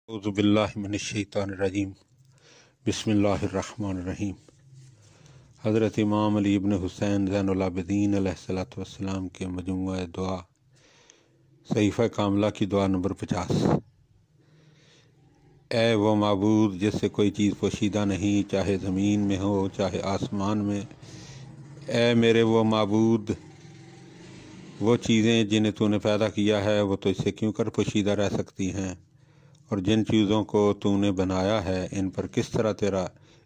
اعوذ باللہ من الشیطان الرجیم بسم اللہ الرحمن الرحیم۔ حضرت امام علی ابن حسین زین العابدین علیہ السلام کے مجموعہ دعا صحیفہ کاملہ کی دعا نمبر 50۔ اے وہ معبود جس سے کوئی چیز پوشیدہ نہیں، چاہے زمین میں ہو چاہے آسمان میں۔ اے میرے وہ معبود، وہ چیزیں جنہیں تو نے پیدا کیا ہے وہ تو اس سے کیوں کر پوشیدہ رہ سکتی ہیں، اور جن چیزوں کو تو نے بنایا ہے ان پر کس طرح تیرا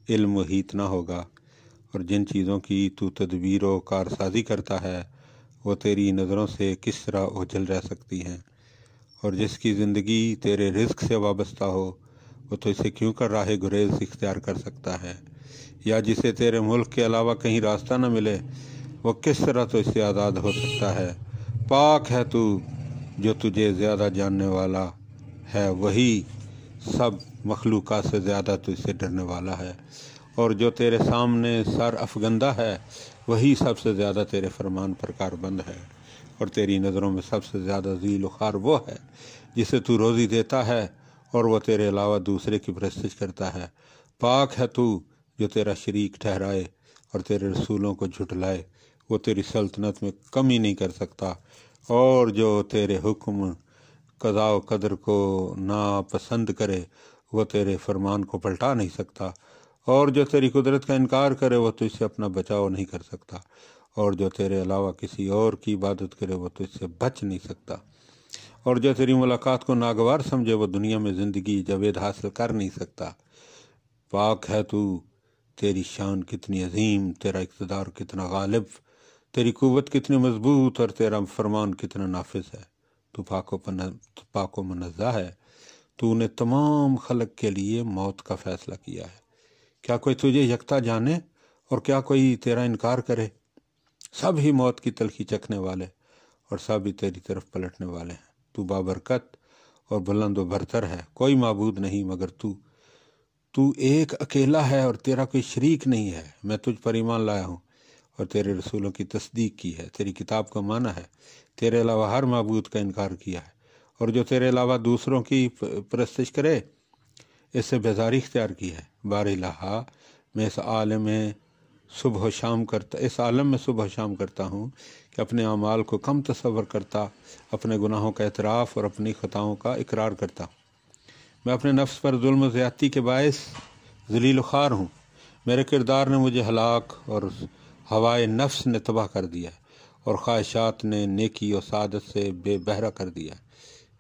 علم محیط نہ ہوگا، اور جن چیزوں کی تو تدبیر و کارسازی کرتا ہے وہ تیری نظروں سے کس طرح اوجھل رہ سکتی ہیں، اور جس کی زندگی تیرے رزق سے وابستہ ہو وہ تو اسے کیوں کر راہ گریز اختیار کر سکتا ہے، یا جسے تیرے ملک کے علاوہ کہیں راستہ نہ ملے وہ کس طرح تو اس سے آزاد ہو سکتا ہے۔ پاک ہے تو جو تجھے زیادہ جاننے والا ہے، وہی سب مخلوقات سے زیادہ تو اس سے ڈرنے والا ہے، اور جو تیرے سامنے سر افگندہ ہے وہی سب سے زیادہ تیرے فرمان پر کاربند ہے، اور تیری نظروں میں سب سے زیادہ ذیل و خوار وہ ہے جسے تو روزی دیتا ہے اور وہ تیرے علاوہ دوسرے کی پرستش کرتا ہے۔ پاک ہے تو جو تیرا شریک ٹھہرائے اور تیرے رسولوں کو جھٹلائے، وہ تیری سلطنت میں کمی نہیں کر سکتا، اور جو تیرے حکم قضاء و قدر کو ناپسند کرے وہ تیرے فرمان کو پلٹا نہیں سکتا، اور جو تیری قدرت کا انکار کرے وہ تو اس سے اپنا بچاؤ نہیں کر سکتا، اور جو تیرے علاوہ کسی اور کی عبادت کرے وہ تو اس سے بچ نہیں سکتا، اور جو تیری ملاقات کو ناگوار سمجھے وہ دنیا میں زندگی جاوید حاصل کر نہیں سکتا۔ پاک ہے تو، تیری شان کتنی عظیم، تیرا اقتدار کتنا غالب، تیری قوت کتنی مضبوط، اور تیرا فرمان کتنا نافذ ہے۔ تو پاک و منزہ ہے، تو نے تمام خلق کے لیے موت کا فیصلہ کیا ہے۔ کیا کوئی تجھے یکتا جانے اور کیا کوئی تیرا انکار کرے؟ سب ہی موت کی تلخی چکھنے والے اور سب ہی تیری طرف پلٹنے والے ہیں۔ تو بابرکت اور بلند و برتر ہے، کوئی معبود نہیں مگر تو ایک اکیلا ہے اور تیرا کوئی شریک نہیں ہے۔ میں تجھ پر ایمان لایا ہوں اور تیرے رسولوں کی تصدیق کی ہے، تیری کتاب کو مانا ہے، تیرے علاوہ ہر معبود کا انکار کیا ہے، اور جو تیرے علاوہ دوسروں کی پرستش کرے اس سے بیزاری اختیار کی ہے۔ بار الہا، میں اس عالم میں صبح و شام کرتا ہوں کہ اپنے اعمال کو کم تصور کرتا، اپنے گناہوں کا اعتراف اور اپنی خطاؤں کا اقرار کرتا ہوں۔ میں اپنے نفس پر ظلم و زیادتی کے باعث ذلیل و خوار ہوں، میرے کردار نے مجھے ہلاک اور ہوائے نفس نے تباہ کر دیا، اور خواہشات نے نیکی و سعادت سے بے بہرا کر دیا۔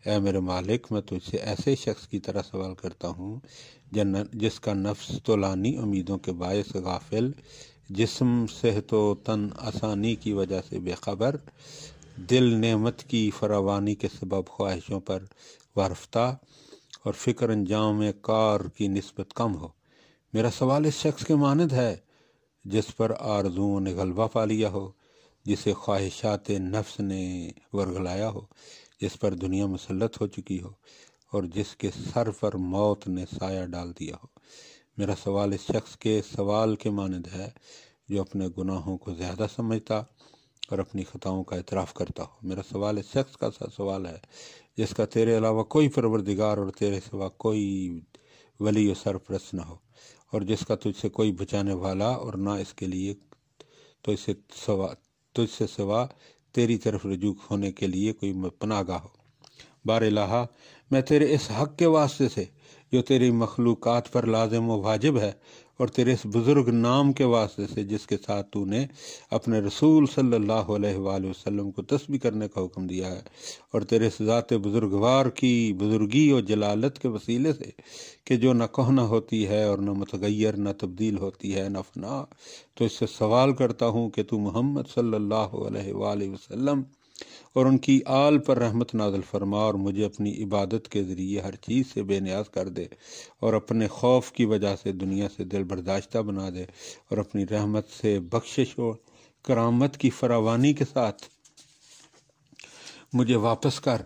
اے میرے مالک، میں تجھ سے ایسے شخص کی طرح سوال کرتا ہوں جس کا نفس طولانی امیدوں کے باعث غافل، جسم صحت و تن آسانی کی وجہ سے بے خبر، دل نعمت کی فراوانی کے سبب خواہشوں پر وارفتہ، اور فکر انجام کار کی نسبت کم ہو۔ میرا سوال اس شخص کے مانند ہے جس پر آرزوؤں نے غلبہ پا لیا ہو، جسے خواہشات نفس نے ورگلایا ہو، جس پر دنیا مسلط ہو چکی ہو، اور جس کے سر پر موت نے سایہ ڈال دیا ہو۔ میرا سوال اس شخص کے سوال کے مانند ہے جو اپنے گناہوں کو زیادہ سمجھتا اور اپنی خطاؤں کا اعتراف کرتا ہو۔ میرا سوال اس شخص کا سا سوال ہے جس کا تیرے علاوہ کوئی پروردگار اور تیرے سوا کوئی ولی و سرپرست نہ ہو، اور جس کا تجھ سے کوئی بچانے والا اور نہ اس کے لیے تجھ سے سوا تیری طرف رجوع ہونے کے لیے کوئی پناہ گاہ ہو۔ بار الہا، میں تیرے اس حق کے واسطے سے جو تیری مخلوقات پر لازم و واجب ہے، اور تیرے اس بزرگ نام کے واسطے سے جس کے ساتھ تو نے اپنے رسول صلی اللہ علیہ وآلہ وسلم کو تسبیح کرنے کا حکم دیا ہے، اور تیرے اس ذات بزرگوار کی بزرگی و جلالت کے وسیلے سے کہ جو نہ کہنا ہوتی ہے اور نہ متغیر، نہ تبدیل ہوتی ہے، نہ فنا، تو اس سے سوال کرتا ہوں کہ تو محمد صلی اللہ علیہ وآلہ وسلم اور ان کی آل پر رحمت نازل فرما، اور مجھے اپنی عبادت کے ذریعے ہر چیز سے بے نیاز کر دے، اور اپنے خوف کی وجہ سے دنیا سے دل برداشتہ بنا دے، اور اپنی رحمت سے بخشش و کرامت کی فراوانی کے ساتھ مجھے واپس کر،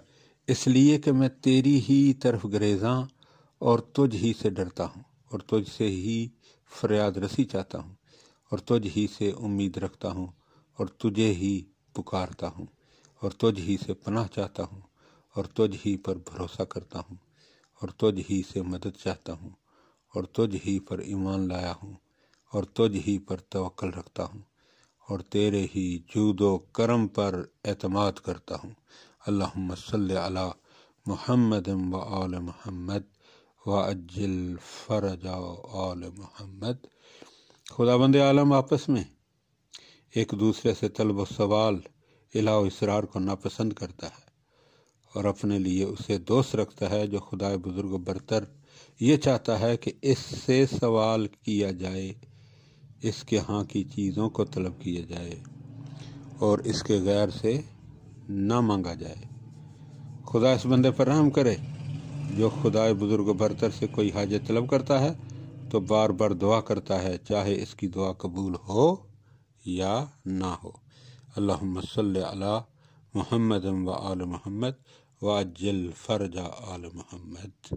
اس لیے کہ میں تیری ہی طرف گریزاں اور تجھ ہی سے ڈرتا ہوں، اور تجھ سے ہی فریاد رسی چاہتا ہوں، اور تجھ ہی سے امید رکھتا ہوں، اور تجھے ہی پکارتا ہوں، اور تجھ ہی سے پناہ چاہتا ہوں، اور تجھ ہی پر بھروسہ کرتا ہوں، اور تجھ ہی سے مدد چاہتا ہوں، اور تجھ ہی پر ایمان لایا ہوں، اور تجھ ہی پر توکل رکھتا ہوں، اور تیرے ہی جود و کرم پر اعتماد کرتا ہوں۔ اللہم صلی علی محمد و آل محمد وعجل فرج آل محمد۔ خدا بند عالم آپس میں ایک دوسرے سے طلب و سوال، الہ و اسرار کو ناپسند کرتا ہے اور اپنے لیے اسے دوست رکھتا ہے جو خدائے بزرگ و برتر یہ چاہتا ہے کہ اس سے سوال کیا جائے، اس کے ہاں کی چیزوں کو طلب کیا جائے اور اس کے غیر سے نہ مانگا جائے۔ خدا اس بندے پر رحم کرے جو خدائے بزرگ و برتر سے کوئی حاجت طلب کرتا ہے تو بار بار دعا کرتا ہے، چاہے اس کی دعا قبول ہو یا نہ ہو۔ اللہم صلی علی محمد و آل محمد وعجل فرج آل محمد۔